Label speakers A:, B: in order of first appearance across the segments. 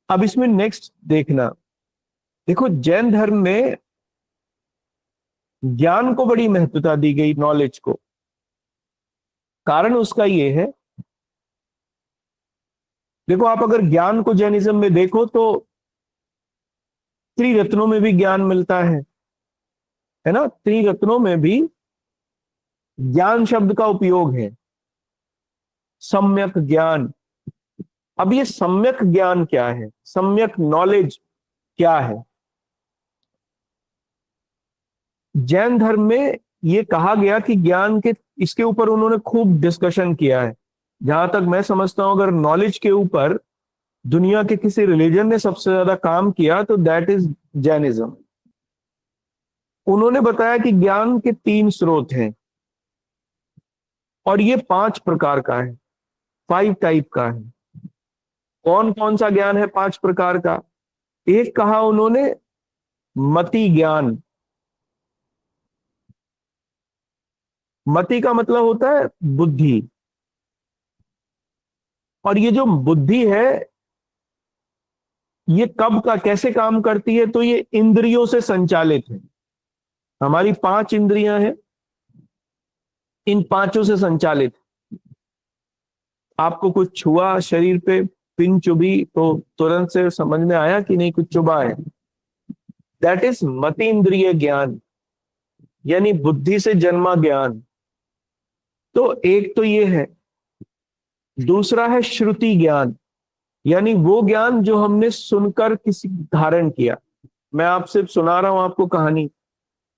A: अब इसमें नेक्स्ट देखना, देखो जैन धर्म में ज्ञान को बड़ी महत्वता दी गई, नॉलेज को। कारण उसका ये है, देखो आप अगर ज्ञान को जैनिज्म में देखो तो त्रिरत्नों में भी ज्ञान मिलता है ना। त्रिरत्नों में भी ज्ञान शब्द का उपयोग है, सम्यक ज्ञान। अब ये सम्यक ज्ञान क्या है, सम्यक नॉलेज क्या है? जैन धर्म में ये कहा गया कि ज्ञान के, इसके ऊपर उन्होंने खूब डिस्कशन किया है। जहां तक मैं समझता हूं, अगर नॉलेज के ऊपर दुनिया के किसी रिलीजन ने सबसे ज्यादा काम किया तो दैट इज जैनिज्म। उन्होंने बताया कि ज्ञान के तीन स्रोत हैं और ये 5 प्रकार का है, 5 टाइप का है। कौन कौन सा ज्ञान है 5 प्रकार का? एक कहा उन्होंने मति ज्ञान। मति का मतलब होता है बुद्धि। और ये जो बुद्धि है, ये कब का कैसे काम करती है? तो ये इंद्रियों से संचालित है। हमारी 5 इंद्रियां हैं, इन पांचों से संचालित। आपको कुछ छुआ शरीर पे, पिन चुभी, तो तुरंत से समझ में आया कि नहीं कुछ चुभा है। दैट इज मति इंद्रिय ज्ञान, यानी बुद्धि से जन्मा ज्ञान। तो एक तो ये है। दूसरा है श्रुति ज्ञान, यानी वो ज्ञान जो हमने सुनकर किसी धारण किया। मैं आपसे सुना रहा हूं आपको कहानी,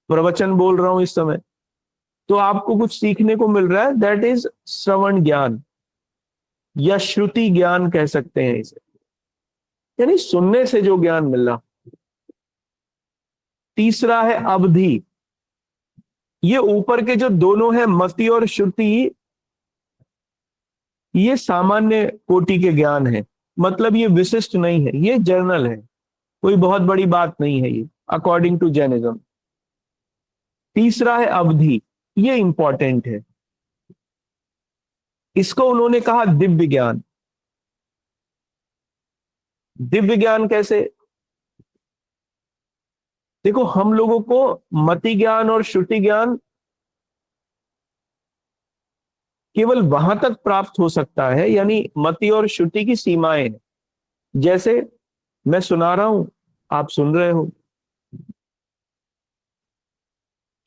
A: प्रवचन बोल रहा हूं इस समय, तो आपको कुछ सीखने को मिल रहा है, दैट इज श्रवण ज्ञान या श्रुति ज्ञान कह सकते हैं इसे, यानी सुनने से जो ज्ञान मिला। तीसरा है अवधि। ये ऊपर के जो दोनों है, मति और श्रुति, ये सामान्य कोटि के ज्ञान है। मतलब ये विशिष्ट नहीं है, ये जर्नल है, कोई बहुत बड़ी बात नहीं है ये, अकॉर्डिंग टू जैनिज्म। तीसरा है अवधि, ये इंपॉर्टेंट है। इसको उन्होंने कहा दिव्य ज्ञान। दिव्य ज्ञान कैसे? देखो हम लोगों को मति ज्ञान और श्रुति ज्ञान केवल वहां तक प्राप्त हो सकता है, यानी मति और श्रुति की सीमाएं हैं। जैसे मैं सुना रहा हूं, आप सुन रहे हो,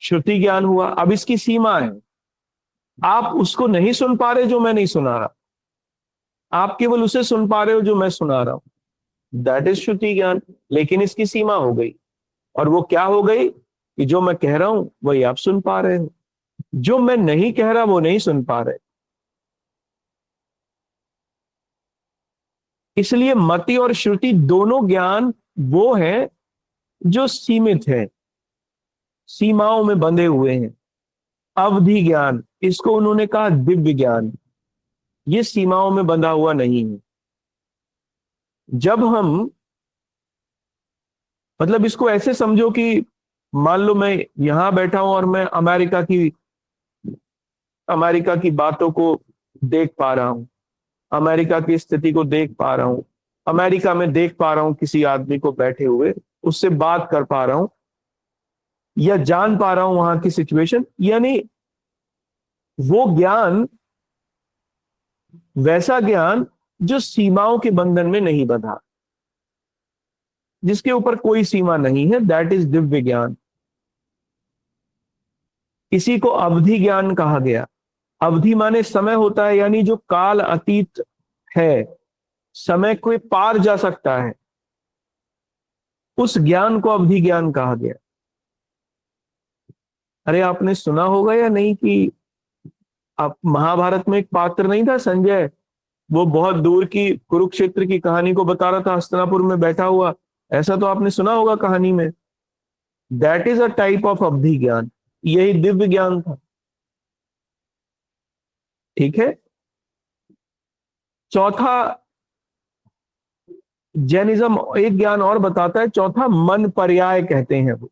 A: श्रुति ज्ञान हुआ। अब इसकी सीमा है, आप उसको नहीं सुन पा रहे जो मैं नहीं सुना रहा, आप केवल उसे सुन पा रहे हो जो मैं सुना रहा हूं, दैट इज श्रुति ज्ञान। लेकिन इसकी सीमा हो गई, और वो क्या हो गई कि जो मैं कह रहा हूं वही आप सुन पा रहे हो, जो मैं नहीं कह रहा वो नहीं सुन पा रहे। इसलिए मति और श्रुति दोनों ज्ञान वो है जो सीमित है, सीमाओं में बंधे हुए हैं। अवधि ज्ञान, इसको उन्होंने कहा दिव्य ज्ञान, ये सीमाओं में बंधा हुआ नहीं है। जब हम, मतलब इसको ऐसे समझो कि मान लो मैं यहां बैठा हूं और मैं अमेरिका की बातों को देख पा रहा हूं, अमेरिका की स्थिति को देख पा रहा हूं, अमेरिका में देख पा रहा हूं किसी आदमी को बैठे हुए, उससे बात कर पा रहा हूं या जान पा रहा हूं वहां की सिचुएशन, यानी वो ज्ञान, वैसा ज्ञान जो सीमाओं के बंधन में नहीं बंधा, जिसके ऊपर कोई सीमा नहीं है, दैट इज दिव्य ज्ञान। इसी को अवधि ज्ञान कहा गया। अवधि माने समय होता है, यानी जो काल अतीत है, समय को पार जा सकता है, उस ज्ञान को अवधि ज्ञान कहा गया। अरे आपने सुना होगा या नहीं कि आप, महाभारत में एक पात्र नहीं था संजय, वो बहुत दूर की कुरुक्षेत्र की कहानी को बता रहा था हस्तिनापुर में बैठा हुआ, ऐसा तो आपने सुना होगा कहानी में। That is a type of अवधि ज्ञान, यही दिव्य ज्ञान था। ठीक है। चौथा, जैनिज्म एक ज्ञान और बताता है, चौथा मन पर्याय कहते हैं वो।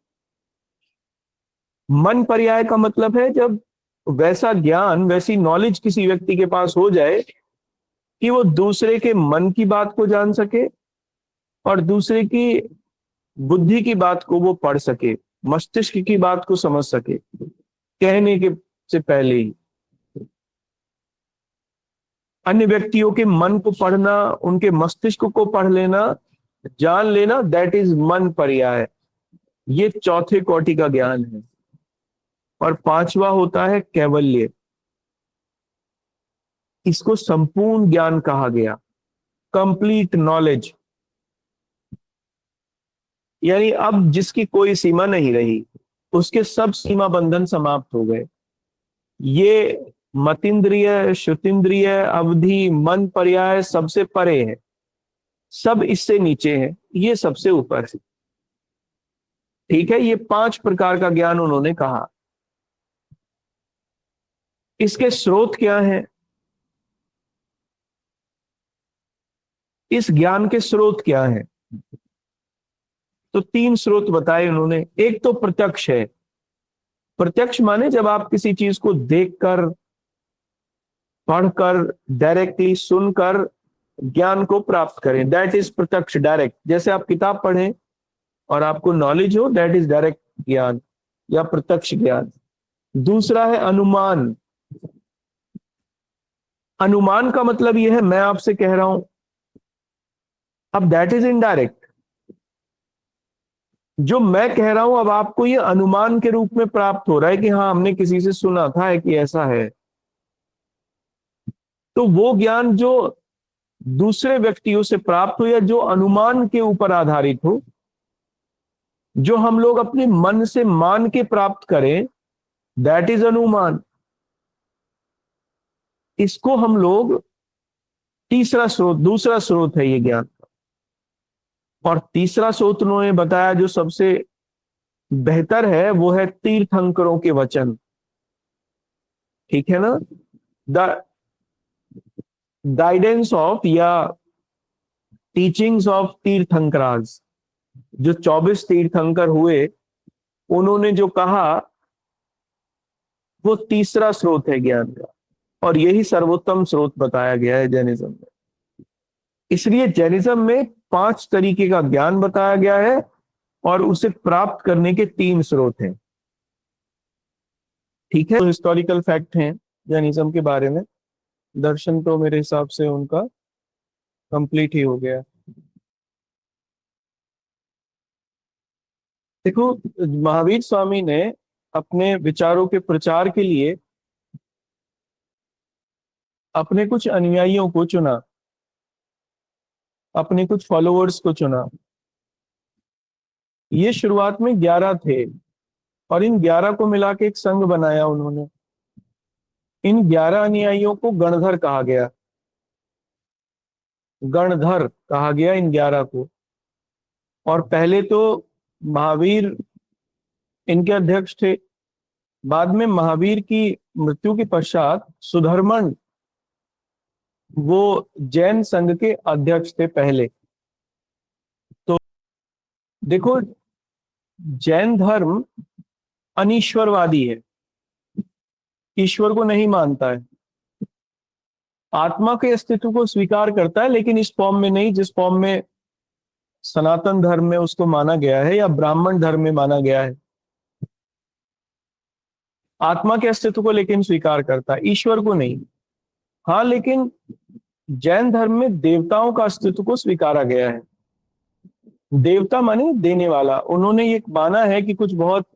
A: मन पर्याय का मतलब है जब वैसा ज्ञान, वैसी नॉलेज किसी व्यक्ति के पास हो जाए कि वो दूसरे के मन की बात को जान सके और दूसरे की बुद्धि की बात को वो पढ़ सके, मस्तिष्क की बात को समझ सके कहने के से पहले ही। अन्य व्यक्तियों के मन को पढ़ना, उनके मस्तिष्क को पढ़ लेना, जान लेना, दैट इज मन पर्याय। ये चौथे कोटि का ज्ञान है। और पांचवा होता है कैवल्य। इसको संपूर्ण ज्ञान कहा गया, कंप्लीट नॉलेज। यानी अब जिसकी कोई सीमा नहीं रही, उसके सब सीमा बंधन समाप्त हो गए। ये मतीन्द्रिय, श्रुतीन्द्रिय, अवधि, मन पर्याय सबसे परे है, सब इससे नीचे है, ये सबसे ऊपर है। ठीक है, ये 5 प्रकार का ज्ञान उन्होंने कहा। इसके स्रोत क्या है? इस ज्ञान के स्रोत क्या है? तो 3 स्रोत बताए उन्होंने। एक तो प्रत्यक्ष है। प्रत्यक्ष माने जब आप किसी चीज को देखकर, पढ़कर, डायरेक्टली सुनकर ज्ञान को प्राप्त करें, दैट इज प्रत्यक्ष, डायरेक्ट। जैसे आप किताब पढ़ें और आपको नॉलेज हो, दैट इज डायरेक्ट ज्ञान या प्रत्यक्ष ज्ञान। दूसरा है अनुमान। अनुमान का मतलब यह है, मैं आपसे कह रहा हूं, अब दैट इज इनडायरेक्ट। जो मैं कह रहा हूं अब आपको ये अनुमान के रूप में प्राप्त हो रहा है कि हाँ, हमने किसी से सुना था है कि ऐसा है। तो वो ज्ञान जो दूसरे व्यक्तियों से प्राप्त हो या जो अनुमान के ऊपर आधारित हो, जो हम लोग अपने मन से मान के प्राप्त करें, दैट इज अनुमान। इसको हम लोग तीसरा स्रोत, दूसरा स्रोत है ये ज्ञान। और तीसरा स्रोत उन्होंने बताया जो सबसे बेहतर है, वो है तीर्थंकरों के वचन। ठीक है ना? द गाइडेंस ऑफ या टीचिंग्स ऑफ तीर्थंकराज। जो 24 तीर्थंकर हुए, उन्होंने जो कहा, वो तीसरा स्रोत है ज्ञान का। और यही सर्वोत्तम स्रोत बताया गया है जैनिज्म में। इसलिए जैनिज्म में 5 तरीके का ज्ञान बताया गया है और उसे प्राप्त करने के 3 स्रोत हैं। ठीक है, तो हिस्टोरिकल फैक्ट हैं जैनिज्म के बारे में। दर्शन तो मेरे हिसाब से उनका कंप्लीट ही हो गया। देखो, महावीर स्वामी ने अपने विचारों के प्रचार के लिए अपने कुछ अनुयायियों को चुना, अपने कुछ फॉलोअर्स को चुना। ये शुरुआत में 11 थे और इन 11 को मिला के एक संघ बनाया उन्होंने। इन 11 अनुयायियों को गणधर कहा गया। गणधर कहा गया इन 11 को। और पहले तो महावीर इनके अध्यक्ष थे। बाद में महावीर की मृत्यु के पश्चात सुधर्मन, वो जैन संघ के अध्यक्ष थे पहले। तो देखो, जैन धर्म अनीश्वरवादी है, ईश्वर को नहीं मानता है, आत्मा के अस्तित्व को स्वीकार करता है, लेकिन इस फॉर्म में नहीं जिस फॉर्म में सनातन धर्म में उसको माना गया है या ब्राह्मण धर्म में माना गया है। आत्मा के अस्तित्व को लेकिन स्वीकार करता है, ईश्वर को नहीं। हाँ, लेकिन जैन धर्म में देवताओं का अस्तित्व को स्वीकारा गया है। देवता माने देने वाला। उन्होंने ये माना है कि कुछ बहुत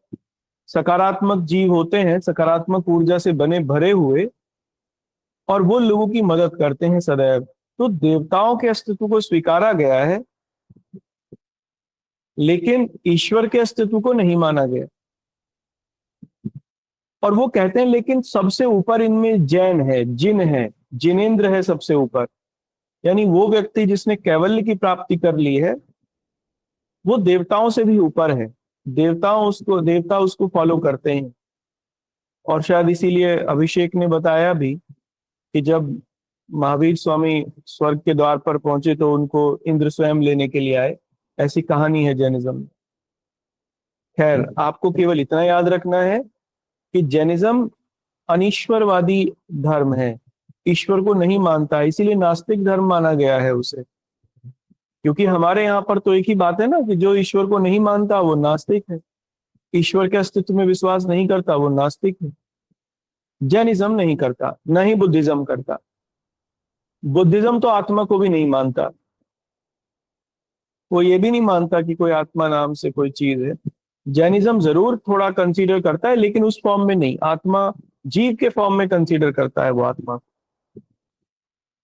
A: सकारात्मक जीव होते हैं, सकारात्मक ऊर्जा से बने भरे हुए, और वो लोगों की मदद करते हैं सदैव। तो देवताओं के अस्तित्व को स्वीकारा गया है, लेकिन ईश्वर के अस्तित्व को नहीं माना गया। और वो कहते हैं लेकिन सबसे ऊपर इनमें जैन है, जिन है, जिनेन्द्र है सबसे ऊपर। यानी वो व्यक्ति जिसने कैवल्य की प्राप्ति कर ली है, वो देवताओं से भी ऊपर है। देवता उसको फॉलो करते हैं। और शायद इसीलिए अभिषेक ने बताया भी कि जब महावीर स्वामी स्वर्ग के द्वार पर पहुंचे तो उनको इंद्र स्वयं लेने के लिए आए। ऐसी कहानी है जैनिज्म में। खैर, आपको केवल इतना याद रखना है कि जैनिज्म अनीश्वरवादी धर्म है, ईश्वर को नहीं मानता है, इसीलिए नास्तिक धर्म माना गया है उसे। क्योंकि हमारे यहाँ पर तो एक ही बात है ना कि जो ईश्वर को नहीं मानता वो नास्तिक है, ईश्वर के अस्तित्व में विश्वास नहीं करता वो नास्तिक है। जैनिज्म नहीं करता, न ही बुद्धिज्म करता। बुद्धिज्म तो आत्मा को भी नहीं मानता, वो ये भी नहीं मानता कि कोई आत्मा नाम से कोई चीज है। जैनिज्म जरूर थोड़ा कंसीडर करता है, लेकिन उस फॉर्म में नहीं, आत्मा जीव के फॉर्म में कंसीडर करता है वो आत्मा।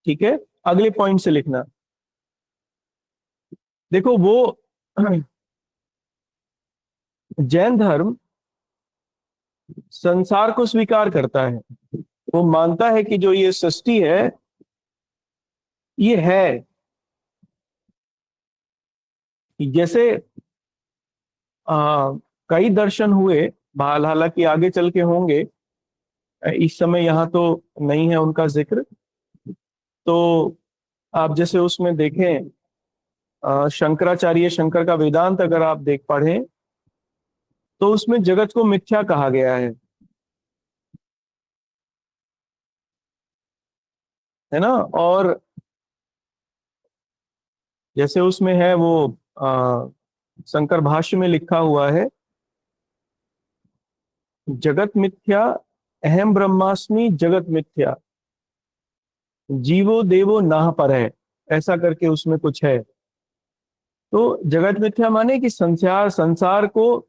A: ठीक है, अगले पॉइंट से लिखना। देखो वो जैन धर्म संसार को स्वीकार करता है, वो मानता है कि जो ये सृष्टि है ये है। जैसे आ, कई दर्शन हुए, हालांकि आगे चल के होंगे, इस समय यहाँ तो नहीं है उनका जिक्र। तो आप जैसे उसमें देखें, शंकराचार्य शंकर का वेदांत अगर आप देख पढ़ें तो उसमें जगत को मिथ्या कहा गया है ना। और जैसे उसमें है वो शंकर भाष्य में लिखा हुआ है, जगत मिथ्या, अहम ब्रह्मास्मि जगत मिथ्या, जीवो देवो नाह पर है, ऐसा करके उसमें कुछ है। तो जगत मिथ्या माने कि संसार संसार को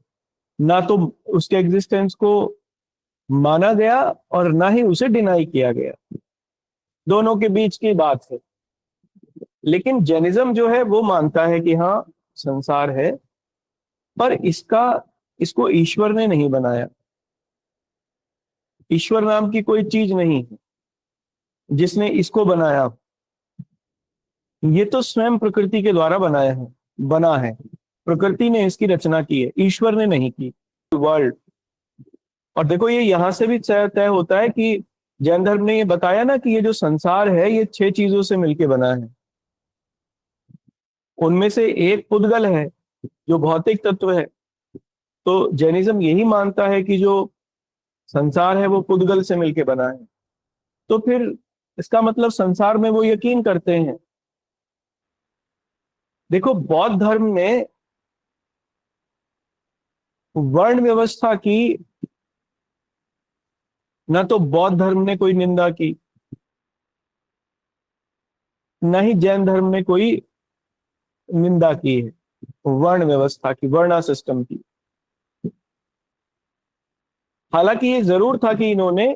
A: ना तो उसके एग्जिस्टेंस को माना गया और ना ही उसे डिनाई किया गया, दोनों के बीच की बात है। लेकिन जैनिज्म जो है वो मानता है कि हाँ संसार है, पर इसको ईश्वर ने नहीं बनाया, ईश्वर नाम की कोई चीज नहीं है जिसने इसको बनाया, ये तो स्वयं प्रकृति के द्वारा बना है। प्रकृति ने इसकी रचना की है, ईश्वर ने नहीं की। वर्ल्ड। और देखो ये यहां से भी तय होता है कि जैन धर्म ने ये बताया ना कि ये जो संसार है ये 6 चीजों से मिलके बना है। उनमें से एक पुद्गल है जो भौतिक तत्व है। तो जैनिज्म यही मानता है कि जो संसार है वो पुद्गल से मिलके बना है। तो फिर इसका मतलब संसार में वो यकीन करते हैं। देखो बौद्ध धर्म में वर्ण व्यवस्था की न तो बौद्ध धर्म ने कोई निंदा की, न ही जैन धर्म ने कोई निंदा की है वर्ण व्यवस्था की, वर्णा सिस्टम की। हालांकि ये जरूर था कि इन्होंने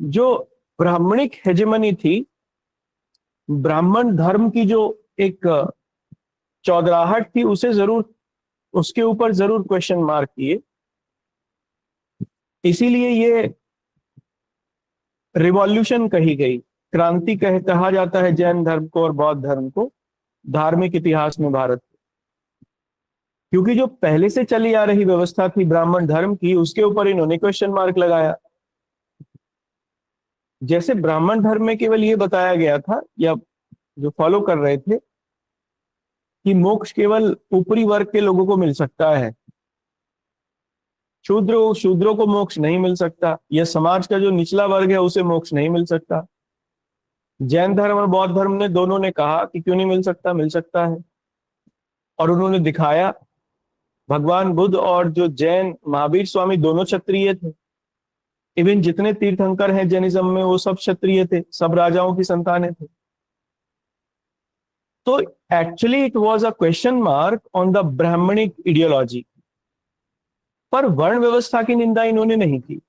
A: जो ब्राह्मणिक हेजेमनी थी, ब्राह्मण धर्म की जो एक चौधराहट थी, उसे जरूर, उसके ऊपर जरूर क्वेश्चन मार्क किए। इसीलिए ये रिवॉल्यूशन कही गई, क्रांति कहा जाता है जैन धर्म को और बौद्ध धर्म को धार्मिक इतिहास में भारत। क्योंकि जो पहले से चली आ रही व्यवस्था थी ब्राह्मण धर्म की, उसके ऊपर इन्होंने क्वेश्चन मार्क लगाया। जैसे ब्राह्मण धर्म में केवल ये बताया गया था, या जो फॉलो कर रहे थे, कि मोक्ष केवल ऊपरी वर्ग के लोगों को मिल सकता है, शूद्रों को मोक्ष नहीं मिल सकता, या समाज का जो निचला वर्ग है उसे मोक्ष नहीं मिल सकता। जैन धर्म और बौद्ध धर्म ने दोनों ने कहा कि क्यों नहीं मिल सकता, मिल सकता है। और उन्होंने दिखाया, भगवान बुद्ध और जो जैन महावीर स्वामी दोनों क्षत्रिय थे। इवन जितने तीर्थंकर हैं जैनिज्म में वो सब क्षत्रिय थे, सब राजाओं की संतानें थे। तो actually it was a question mark on the Brahmanic aetiology. पर वर्ण व्यवस्था की निंदा इन्होंने नहीं की।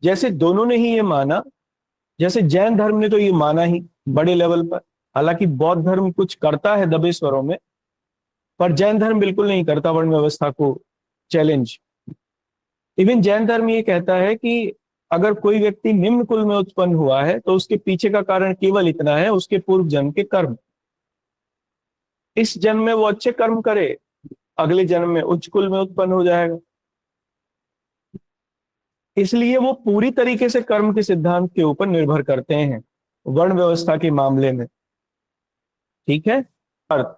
A: जैसे दोनों ने ही ये माना, जैसे जैन धर्म ने तो ये माना ही बड़े लेवल पर, हालांकि बौद्ध धर्म कुछ करता है दबे स्वरों में, पर जैन धर्म बिल्कुल नहीं करता वर्ण व्यवस्था को चैलेंज। इवन जैन धर्म ये कहता है कि अगर कोई व्यक्ति निम्न कुल में उत्पन्न हुआ है तो उसके पीछे का कारण केवल इतना है, उसके पूर्व जन्म के कर्म। इस जन्म में वो अच्छे कर्म करे, अगले जन्म में उच्च कुल में उत्पन्न हो जाएगा। इसलिए वो पूरी तरीके से कर्म के सिद्धांत के ऊपर निर्भर करते हैं वर्ण व्यवस्था के मामले में। ठीक है, अर्थ।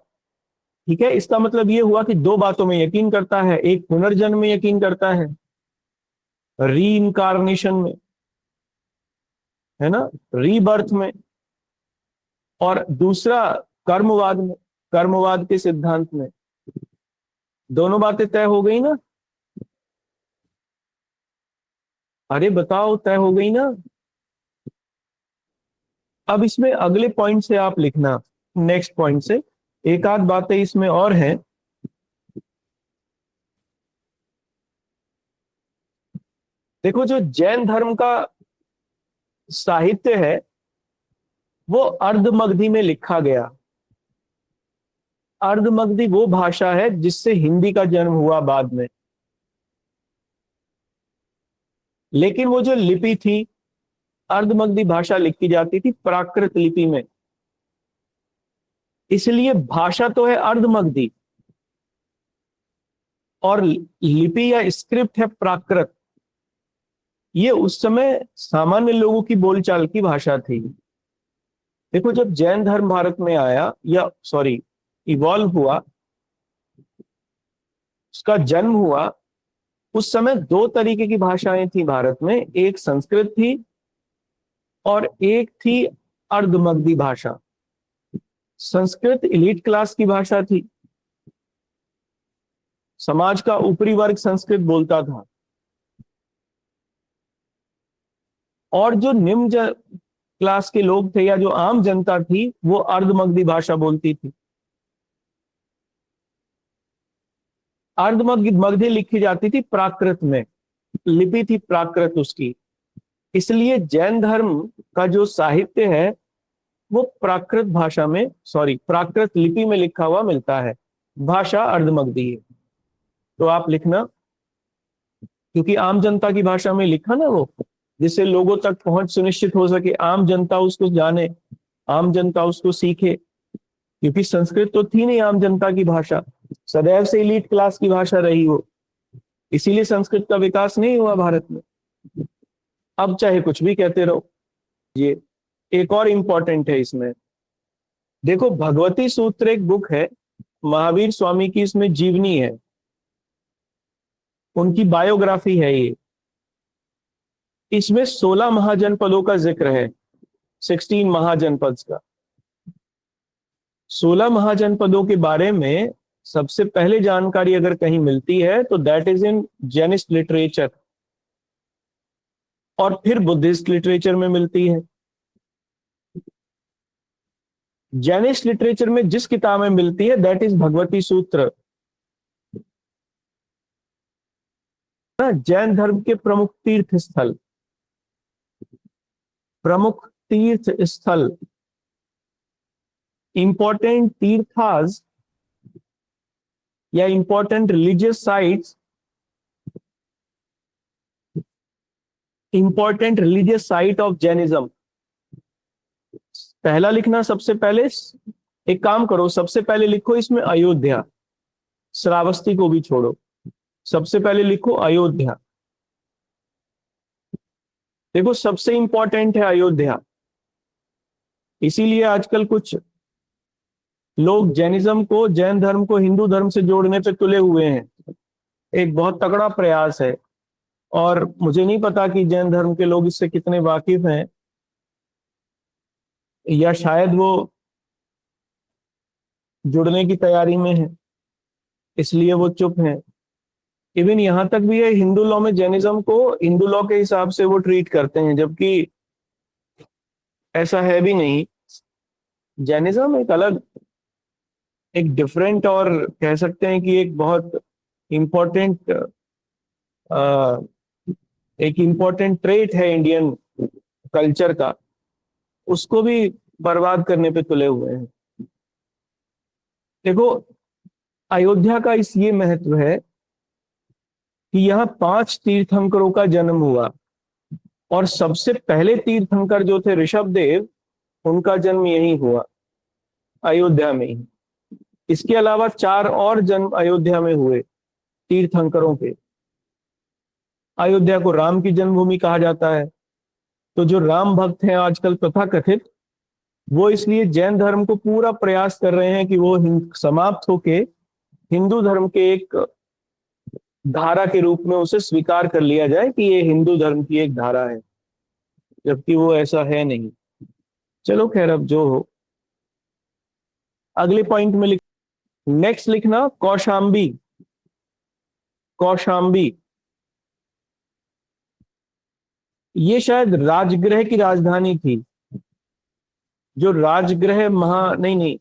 A: ठीक है, इसका मतलब ये हुआ कि दो बातों में यकीन करता है, एक पुनर्जन्म में यकीन करता है, री इनकारनेशन में, है ना, रीबर्थ में। और दूसरा कर्मवाद में, कर्मवाद के सिद्धांत में। दोनों बातें तय हो गई ना? अरे बताओ, तय हो गई ना? अब इसमें अगले पॉइंट से आप लिखना, नेक्स्ट पॉइंट से एक आध बातें इसमें और हैं। देखो, जो जैन धर्म का साहित्य है वो अर्धमगधी में लिखा गया। अर्धमगधी वो भाषा है जिससे हिंदी का जन्म हुआ बाद में। लेकिन वो जो लिपि थी, अर्धमगधी भाषा लिखी जाती थी प्राकृत लिपि में, इसलिए भाषा तो है अर्धमगधी और लिपि या स्क्रिप्ट है प्राकृत। ये उस समय सामान्य लोगों की बोलचाल की भाषा थी। देखो, जब जैन धर्म भारत में आया, या सॉरी इवॉल्व हुआ, उसका जन्म हुआ, उस समय दो तरीके की भाषाएं थी भारत में। एक संस्कृत थी और एक थी अर्धमगधी भाषा। संस्कृत एलीट क्लास की भाषा थी, समाज का ऊपरी वर्ग संस्कृत बोलता था, और जो निम्न क्लास के लोग थे या जो आम जनता थी वो अर्धमगधी भाषा बोलती थी। अर्धमगधी लिखी जाती थी प्राकृत में, लिपि थी प्राकृत उसकी। इसलिए जैन धर्म का जो साहित्य है वो प्राकृत भाषा में, सॉरी प्राकृत लिपि में लिखा हुआ मिलता है। भाषा अर्धमगधी है। तो आप लिखना, क्योंकि आम जनता की भाषा में लिखा ना वो, जिससे लोगों तक पहुंच सुनिश्चित हो सके, आम जनता उसको जाने, आम जनता उसको सीखे। क्योंकि संस्कृत तो थी नहीं आम जनता की भाषा, सदैव से एलीट क्लास की भाषा रही हो, इसीलिए संस्कृत का विकास नहीं हुआ भारत में। अब चाहे कुछ भी कहते रहो। ये एक और इंपॉर्टेंट है इसमें, देखो भगवती सूत्र एक बुक है, महावीर स्वामी की इसमें जीवनी है, उनकी बायोग्राफी है ये। इसमें 16 महाजनपदों का जिक्र है, 16 महाजनपद का। 16 महाजनपदों के बारे में सबसे पहले जानकारी अगर कहीं मिलती है तो that is in Jainist literature, और फिर बुद्धिस्ट लिटरेचर में मिलती है। जैनिस्ट लिटरेचर में जिस किताब में मिलती है दैट इज भगवती सूत्र। जैन धर्म के प्रमुख तीर्थ स्थल, प्रमुख तीर्थ स्थल, इंपॉर्टेंट तीर्थास या important religious sites, important religious site of Jainism. पहला लिखना सबसे पहले, एक काम करो सबसे पहले लिखो इसमें अयोध्या, श्रावस्ती को भी छोड़ो, सबसे पहले लिखो अयोध्या। देखो सबसे इंपॉर्टेंट है अयोध्या, इसीलिए आजकल कुछ लोग जैनिज्म को, जैन धर्म को हिंदू धर्म से जोड़ने पे तुले हुए हैं। एक बहुत तगड़ा प्रयास है, और मुझे नहीं पता कि जैन धर्म के लोग इससे कितने वाकिफ हैं, या शायद वो जुड़ने की तैयारी में है इसलिए वो चुप हैं। इवन यहां तक भी है, हिंदू लॉ में जैनिज्म को हिंदू लॉ के हिसाब से वो ट्रीट करते हैं, जबकि ऐसा है भी नहीं। जैनिज्म एक अलग, एक डिफरेंट, और कह सकते हैं कि एक बहुत इम्पोर्टेंट, एक इम्पोर्टेंट ट्रेट है इंडियन कल्चर का, उसको भी बर्बाद करने पे तुले हुए हैं। देखो अयोध्या का इस ये महत्व है कि यहाँ 5 तीर्थंकरों का जन्म हुआ, और सबसे पहले तीर्थंकर जो थे ऋषभ देव, उनका जन्म यहीं हुआ, अयोध्या में ही। इसके अलावा 4 और जन्म अयोध्या में हुए तीर्थंकरों के। अयोध्या को राम की जन्मभूमि कहा जाता है। तो जो राम भक्त हैं आजकल तथाकथित, वो इसलिए जैन धर्म को पूरा प्रयास कर रहे हैं कि वो समाप्त होके हिंदू धर्म के एक धारा के रूप में उसे स्वीकार कर लिया जाए कि ये हिंदू धर्म की एक धारा है, जबकि वो ऐसा है नहीं। चलो खैर, अब जो हो। अगले पॉइंट में लिख, नेक्स्ट लिखना कौशाम्बी। कौशाम्बी ये शायद राजगृह की राजधानी थी। जो राजगृह नहीं नहीं,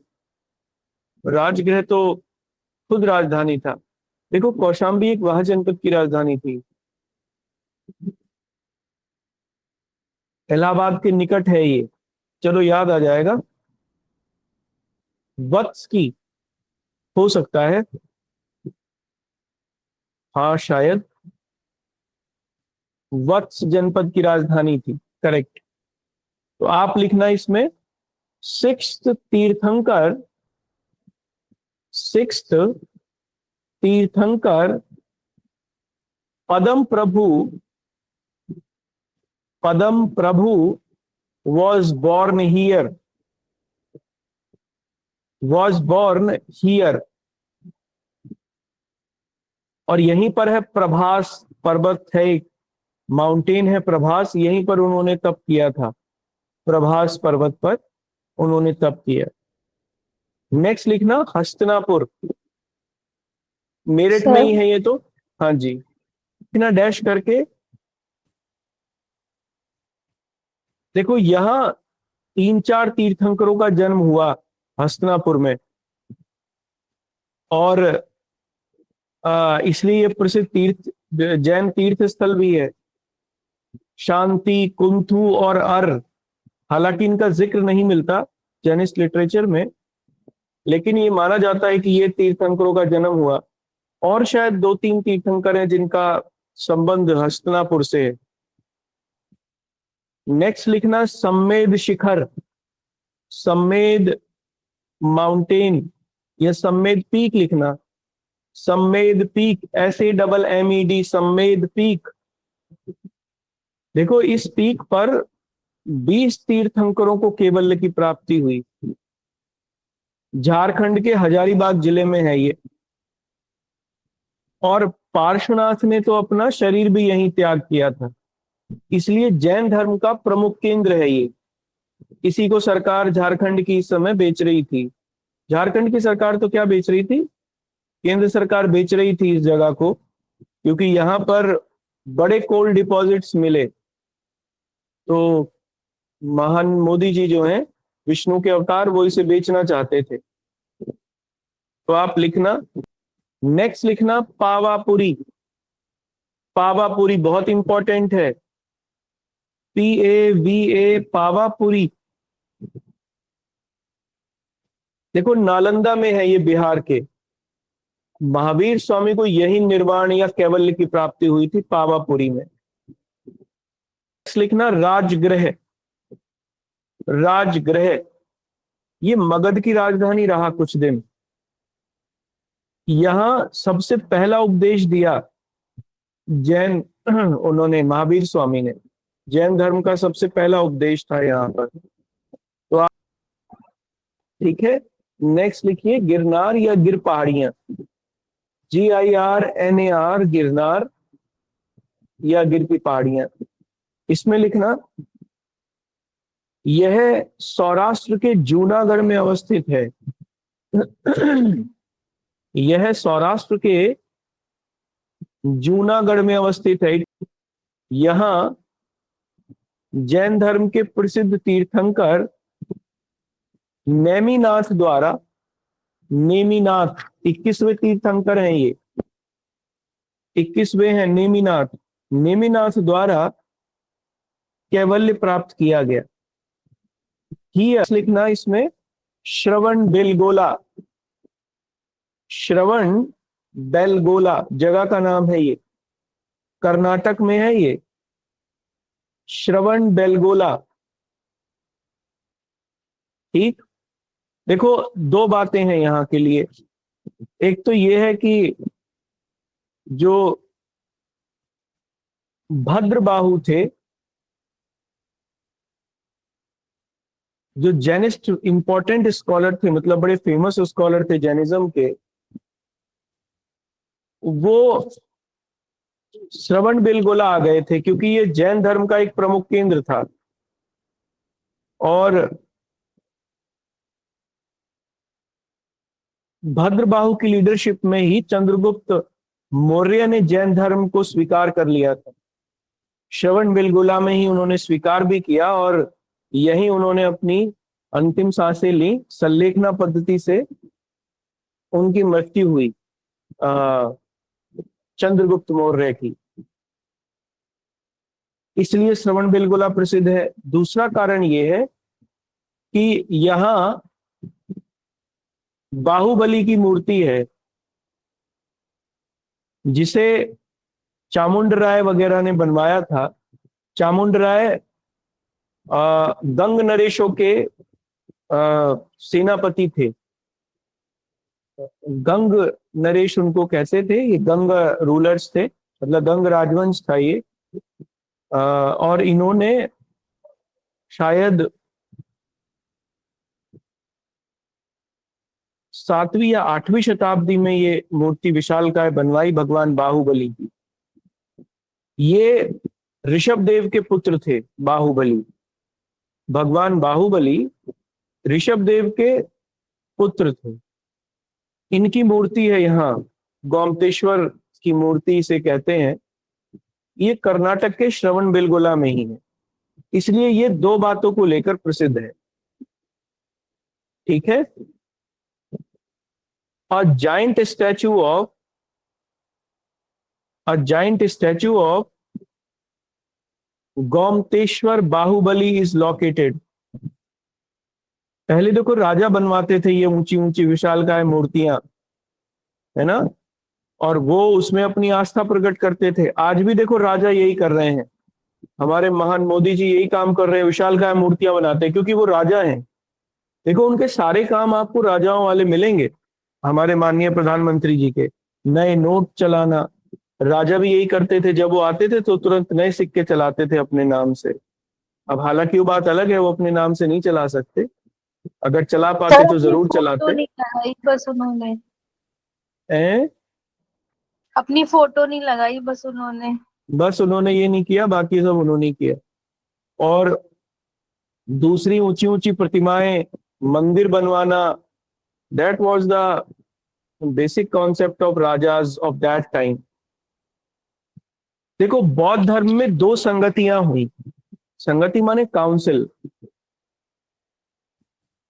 A: राजगृह तो खुद राजधानी था। देखो कौशाम्बी एक वह जनपद की राजधानी थी, इलाहाबाद के निकट है ये। चलो याद आ जाएगा। वत्स की हो सकता है, हाँ शायद वत्स जनपद की राजधानी थी, करेक्ट। तो आप लिखना इसमें सिक्स्थ तीर्थंकर, सिक्स्थ तीर्थंकर पदम प्रभु, पदम प्रभु was born here, was born here। और यहीं पर है प्रभास पर्वत है, एक माउंटेन है प्रभास, यहीं पर उन्होंने तप किया था। प्रभास पर्वत पर उन्होंने तप किया। नेक्स्ट लिखना हस्तिनापुर, मेरठ में ही है ये तो, हाँ जी, बिना डैश करके। देखो यहां 3-4 तीर्थंकरों का जन्म हुआ हस्तिनापुर में, और इसलिए ये प्रसिद्ध तीर्थ, जैन तीर्थ स्थल भी है। शांति, कुंथु और अर, हालांकि इनका जिक्र नहीं मिलता जैनिस्ट लिटरेचर में, लेकिन ये माना जाता है कि ये तीर्थंकरों का जन्म हुआ। और शायद 2-3 तीर्थंकर हैं जिनका संबंध हस्तिनापुर से है। नेक्स्ट लिखना सम्मेद शिखर, सम्मेद माउंटेन या सम्मेद पीक लिखना। Sammed peak, SAMMED, Sammed peak. देखो इस पीक पर 20 तीर्थंकरों को केवल्य की प्राप्ति हुई। झारखंड के हजारीबाग जिले में है ये। और पार्श्वनाथ ने तो अपना शरीर भी यहीं त्याग किया था, इसलिए जैन धर्म का प्रमुख केंद्र है ये। इसी को सरकार झारखंड की इस समय बेच रही थी। झारखंड की सरकार तो क्या बेच रही थी, केंद्र सरकार बेच रही थी इस जगह को, क्योंकि यहाँ पर बड़े कोल डिपॉजिट्स मिले। तो महान मोदी जी जो हैं, विष्णु के अवतार, वो इसे बेचना चाहते थे। तो आप लिखना, नेक्स्ट लिखना पावापुरी। पावापुरी बहुत इंपॉर्टेंट है, PAVA, पावापुरी। देखो नालंदा में है ये, बिहार के। महावीर स्वामी को यही निर्वाण या कैवल्य की प्राप्ति हुई थी, पावापुरी में। लिखना राजगृह। राजगृह ये मगध की राजधानी रहा कुछ दिन। यहां सबसे पहला उपदेश दिया जैन, उन्होंने, महावीर स्वामी ने, जैन धर्म का सबसे पहला उपदेश था यहाँ पर। तो आप ठीक है, नेक्स्ट लिखिए गिरनार या गिर पहाड़ियां, GIRNAR, गिरनार या गिर की पहाड़ियां। इसमें लिखना यह सौराष्ट्र के जूनागढ़ में अवस्थित है। यह सौराष्ट्र के जूनागढ़ में अवस्थित है। यहां जैन धर्म के प्रसिद्ध तीर्थंकर नेमिनाथ द्वारा, नेमिनाथ 21वें तीर्थंकर हैं ये, 21वें हैं नेमिनाथ, नेमिनाथ द्वारा कैवल्य प्राप्त किया गया। ही लिखना इसमें श्रवण बेलगोला, श्रवण बेलगोला जगह का नाम है ये, कर्नाटक में है ये, श्रवण बेलगोला। ठीक, देखो 2 बातें हैं यहां के लिए। एक तो ये है कि जो भद्रबाहु थे, जो जैनिस्ट इंपॉर्टेंट स्कॉलर थे, मतलब बड़े फेमस स्कॉलर थे जैनिज्म के, वो श्रवण बेलगोला आ गए थे, क्योंकि ये जैन धर्म का एक प्रमुख केंद्र था। और भद्रबाहु की लीडरशिप में ही चंद्रगुप्त मौर्य ने जैन धर्म को स्वीकार कर लिया था। श्रवण बेलगोला में ही उन्होंने स्वीकार भी किया और यही उन्होंने अपनी अंतिम सांसें ली। संलेखना पद्धति से उनकी मृत्यु हुई चंद्रगुप्त मौर्य की, इसलिए श्रवण बेलगोला प्रसिद्ध है। दूसरा कारण यह है कि यहां बाहुबली की मूर्ति है, जिसे चामुंड राय वगैरह ने बनवाया था। चामुंड राय गंग नरेशों के सेनापति थे। गंग नरेश उनको कैसे थे, ये गंग रूलर्स थे, मतलब गंग राजवंश था ये। और इन्होंने शायद 7वीं या 8वीं शताब्दी में ये मूर्ति विशालकाय बनवाई भगवान बाहुबली की। ये ऋषभ देव के पुत्र थे बाहुबली। भगवान बाहुबली ऋषभ देव के पुत्र थे। इनकी मूर्ति है यहाँ, गोमतेश्वर की मूर्ति इसे कहते हैं। ये कर्नाटक के श्रवण बेलगोला में ही है, इसलिए ये दो बातों को लेकर प्रसिद्ध है। ठीक है। A giant statue of Gomateshwara Bahubali is located. पहले देखो राजा बनवाते थे ये ऊंची ऊंची विशालकाय मूर्तियां, है ना, और वो उसमें अपनी आस्था प्रकट करते थे। आज भी देखो राजा यही कर रहे हैं, हमारे महान मोदी जी यही काम कर रहे हैं, विशालकाय मूर्तियां बनाते हैं, क्योंकि वो राजा हैं। देखो उनके सारे काम आपको राजाओं वाले मिलेंगे। हमारे माननीय प्रधानमंत्री जी के नए नोट चलाना, राजा भी यही करते थे। जब वो आते थे तो तुरंत नए सिक्के चलाते थे अपने नाम से। अब हालांकि वो बात अलग है, वो अपने नाम से नहीं चला सकते, अगर चला पाते तो जरूर चलाते।
B: नहीं लगाई बस उन्होंने,
A: हैं?
B: अपनी फोटो नहीं लगाई बस उन्होंने।
A: बस उन्होंने ये नहीं किया, बाकी सब उन्होंने किया। और दूसरी ऊंची ऊंची प्रतिमाएं, मंदिर बनवाना, that was the basic concept of rajas of that time. देखो बौद्ध धर्म में दो संगतियां हुई। संगति माने काउंसिल।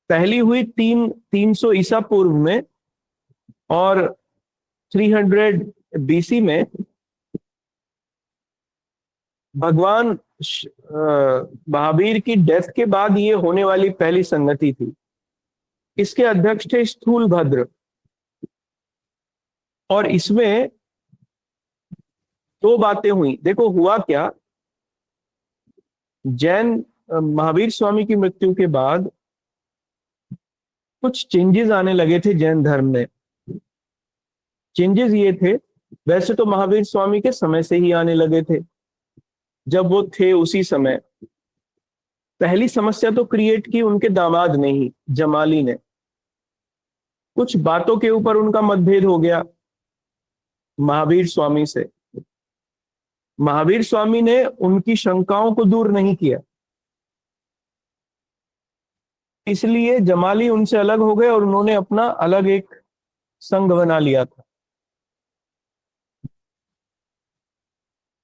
A: पहली हुई 300 ईसा पूर्व में, और 300 बीसी में भगवान महावीर की डेथ के बाद ये होने वाली पहली संगति थी। इसके अध्यक्ष थे स्थूल भद्र, और इसमें दो बातें हुई। देखो हुआ क्या, जैन महावीर स्वामी की मृत्यु के बाद कुछ चेंजेस आने लगे थे जैन धर्म में। चेंजेस ये थे, वैसे तो महावीर स्वामी के समय से ही आने लगे थे, जब वो थे उसी समय। पहली समस्या तो क्रिएट की उनके दामाद ने ही, जमाली ने। कुछ बातों के ऊपर उनका मतभेद हो गया महावीर स्वामी से। महावीर स्वामी ने उनकी शंकाओं को दूर नहीं किया, इसलिए जमाली उनसे अलग हो गए और उन्होंने अपना अलग एक संघ बना लिया था।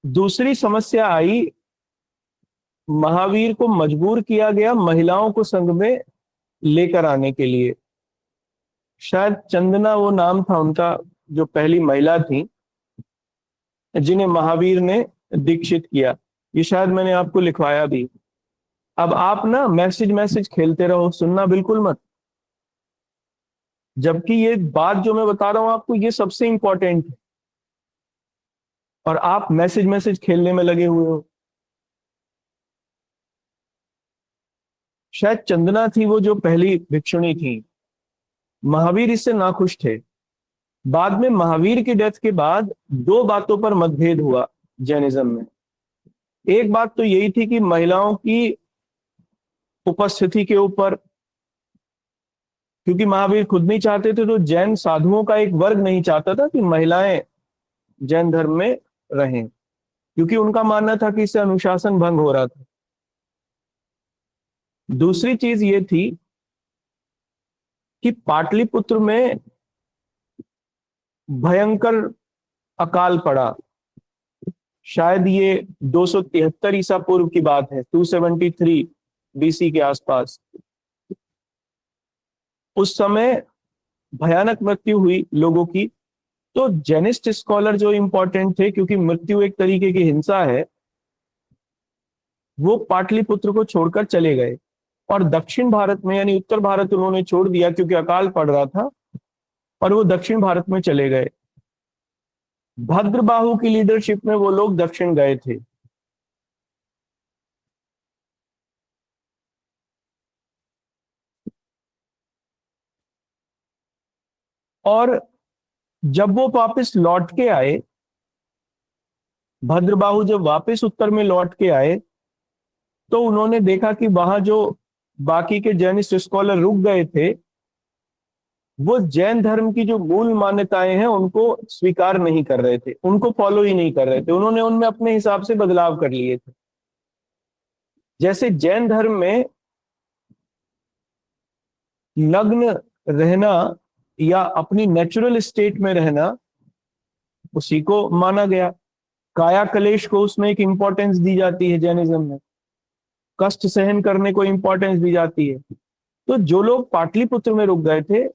A: दूसरी समस्या आई, महावीर को मजबूर किया गया महिलाओं को संघ में लेकर आने के लिए। शायद चंदना वो नाम था उनका, जो पहली महिला थी जिन्हें महावीर ने दीक्षित किया। ये शायद मैंने आपको लिखवाया भी। अब आप ना मैसेज खेलते रहो, सुनना बिल्कुल मत। जबकि ये बात जो मैं बता रहा हूं आपको, ये सबसे इंपॉर्टेंट है, और आप मैसेज खेलने में लगे हुए हो। शायद चंदना थी वो जो पहली भिक्षुणी थी। महावीर इससे नाखुश थे। बाद में महावीर की डेथ के बाद दो बातों पर मतभेद हुआ जैनिज्म में। एक बात तो यही थी कि महिलाओं की उपस्थिति के ऊपर, क्योंकि महावीर खुद नहीं चाहते थे, तो जैन साधुओं का एक वर्ग नहीं चाहता था कि महिलाएं जैन धर्म में रहें, क्योंकि उनका मानना था कि इससे अनुशासन भंग हो रहा था। दूसरी चीज ये थी कि पाटलिपुत्र में भयंकर अकाल पड़ा। शायद ये 273 ईसा पूर्व की बात है, 273 बीसी के आसपास। उस समय भयानक मृत्यु हुई लोगों की। तो जेनिस्ट स्कॉलर जो इंपॉर्टेंट थे, क्योंकि मृत्यु एक तरीके की हिंसा है, वो पाटलिपुत्र को छोड़कर चले गए और दक्षिण भारत में यानी उत्तर भारत उन्होंने छोड़ दिया क्योंकि अकाल पड़ रहा था, और वो दक्षिण भारत में चले गए। भद्रबाहु की लीडरशिप में वो लोग दक्षिण गए थे। और जब वो वापस लौट के आए, भद्रबाहु जब वापस उत्तर में लौट के आए, तो उन्होंने देखा कि वहां जो बाकी के जैनिस्ट स्कॉलर रुक गए थे, वो जैन धर्म की जो मूल मान्यताएं हैं उनको स्वीकार नहीं कर रहे थे, उनको फॉलो ही नहीं कर रहे थे। उन्होंने उनमें अपने हिसाब से बदलाव कर लिए थे। जैसे जैन धर्म में नग्न रहना या अपनी नेचुरल स्टेट में रहना, उसी को माना गया। काया कलेश को उसमें एक इंपॉर्टेंस दी जाती है जैनिज्म में, कष्ट सहन करने को इंपॉर्टेंस दी जाती है। तो जो लोग पाटलिपुत्र में रुक गए थे,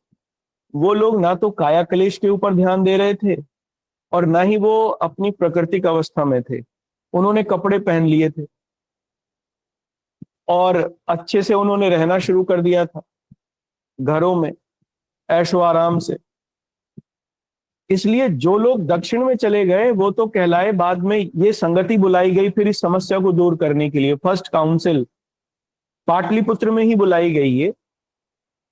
A: वो लोग ना तो काया कलेश के ऊपर ध्यान दे रहे थे और ना ही वो अपनी प्राकृतिक अवस्था में थे। उन्होंने कपड़े पहन लिए थे और अच्छे से उन्होंने रहना शुरू कर दिया था घरों में, ऐशो आराम से। इसलिए जो लोग दक्षिण में चले गए वो तो कहलाए, बाद में ये संगति बुलाई गई फिर इस समस्या को दूर करने के लिए। फर्स्ट काउंसिल पाटलिपुत्र में ही बुलाई गई है।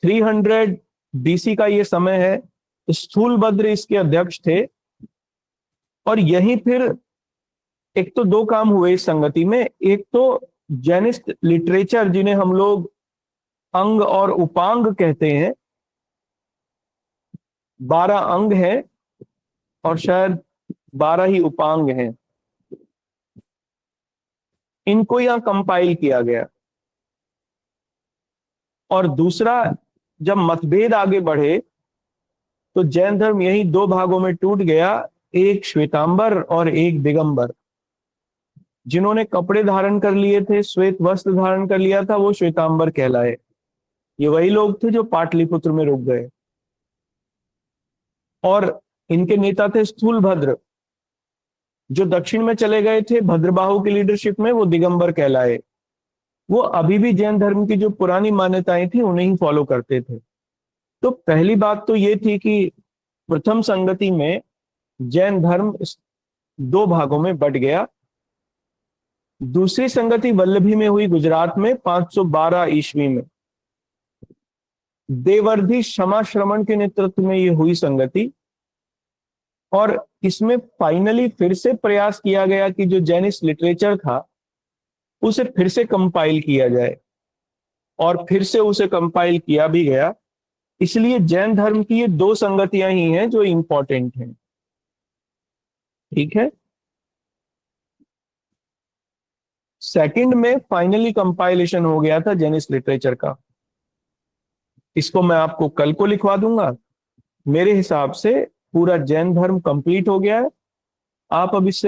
A: 300 बीसी का ये समय है। स्थूलभद्र इसके अध्यक्ष थे। और यहीं फिर एक तो दो काम हुए इस संगति में। एक तो जैनिस्ट लिटरेचर, जिन्हें हम लोग अंग और उपांग कहते हैं, 12 अंग हैं और शायद 12 ही उपांग हैं, इनको यहां कंपाइल किया गया। और दूसरा, जब मतभेद आगे बढ़े तो जैन धर्म यही दो भागों में टूट गया, एक श्वेतांबर और एक दिगंबर। जिन्होंने कपड़े धारण कर लिए थे, श्वेत वस्त्र धारण कर लिया था, वो श्वेतांबर कहलाए। ये वही लोग थे जो पाटलिपुत्र में रुक गए। और इनके नेता थे स्थूलभद्र। जो दक्षिण में चले गए थे भद्रबाहु की लीडरशिप में, वो दिगंबर कहलाए। वो अभी भी जैन धर्म की जो पुरानी मान्यताएं थी उन्हें ही फॉलो करते थे। तो पहली बात तो ये थी कि प्रथम संगति में जैन धर्म दो भागों में बट गया। दूसरी संगति वल्लभी में हुई, गुजरात में 512 ईस्वी में। देवर्धि क्षमा श्रमण के नेतृत्व में ये हुई संगति। और इसमें फाइनली फिर से प्रयास किया गया कि जो जैनिस्ट लिटरेचर था उसे फिर से कंपाइल किया जाए, और फिर से उसे कंपाइल किया भी गया। इसलिए जैन धर्म की ये दो संगतियां ही हैं जो इंपॉर्टेंट हैं। ठीक है। सेकंड में फाइनली कंपाइलेशन हो गया था जैनिस्ट लिटरेचर का। इसको मैं आपको कल को लिखवा दूंगा। मेरे हिसाब से पूरा जैन धर्म कंप्लीट हो गया है। आप अब इससे